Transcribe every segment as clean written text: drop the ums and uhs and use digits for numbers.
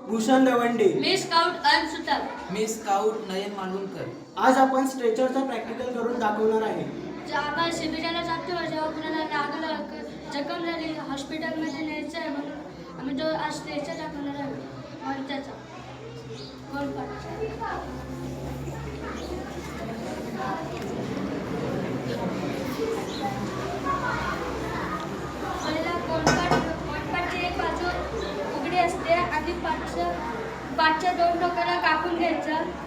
भूषण दवंडे, मी scout सुतार, मी scout नयन मालवणकर. आज आपण स्ट्रेचरचा practical करून दाखवणार आहे. आम्हाला शिबिराला जातो जेव्हा कुणाला लागलं जखम झाली हॉस्पिटलमध्ये न्यायचं आहे म्हणून आम्ही तो आज स्ट्रेचर दाखवणार आहे. म्हणून त्याचा पहिला कोणपाटची एक बाजू उघडी असते आणि पाठच्या दोन टोकाला कापून घ्यायचं.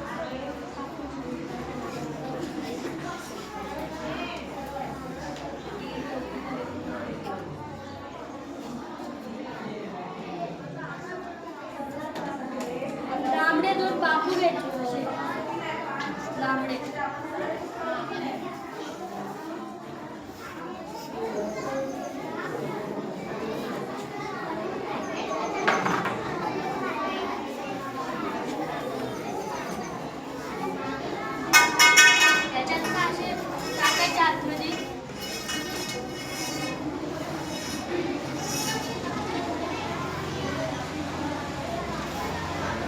लांबडे दोन बांबू घ्यायचे असे लांबडे. त्याच्यात असे टाकायचे आतमध्ये.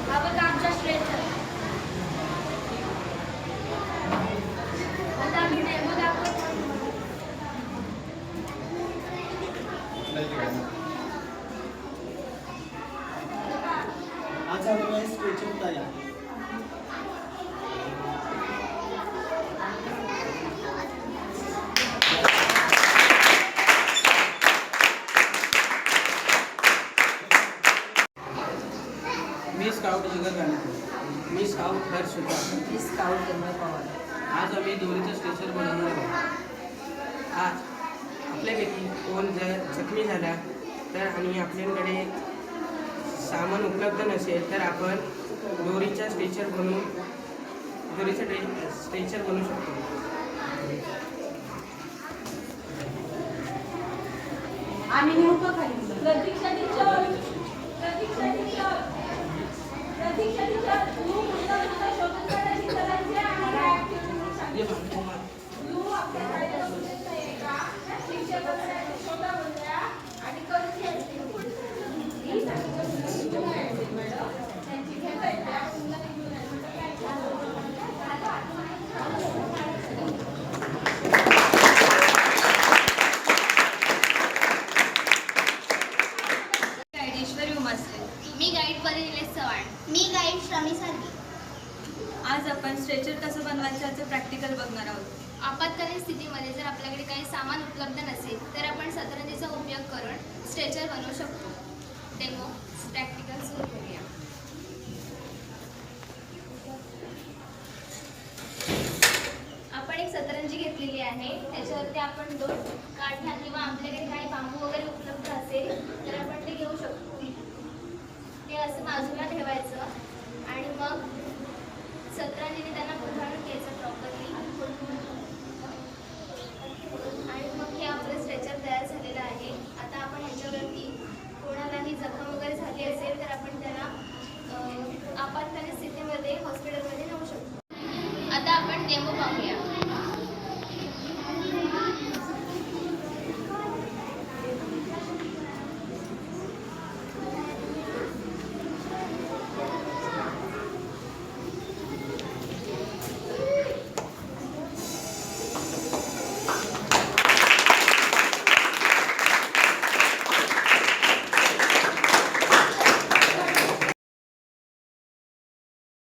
हा बघा आमचा स्ट्रेचर. आता आम्ही डेमो दाखवतो. आज आपण स्ट्रेचर तयार. मी स्काउट जिगर गाणेकर. मी स्काउट हर्ष सुतार. मी स्काउट जन्मय पवार. आज आम्ही दोरीचं स्ट्रेचर बनवणार आहोत. आज आपल्यापैकी कोण जर जखमी झाला तर आणि आपल्याकडे सामान उपलब्ध नसेल तर आपण दोरीचा स्ट्रेचर बनवू शकतो. आम्ही निघतो खाली. ये बघ, मी गाईड परिनिलेश चव्हाण. मी गाईड श्रमी सारगी. आज आपण स्ट्रेचर कसं बनवायचं याचं प्रॅक्टिकल बघणार आहोत. आपत्कालीन स्थितीमध्ये जर आपल्याकडे काही सामान उपलब्ध नसेल तर आपण सतरंजीचा उपयोग करून स्ट्रेचर बनवू शकतो. डेमो प्रॅक्टिकल सुरू करूया. आपण एक सतरंजी घेतलेली आहे. त्याच्यावरती आपण दोन काठ्या किंवा आपल्याकडे काही बांबू वगैरे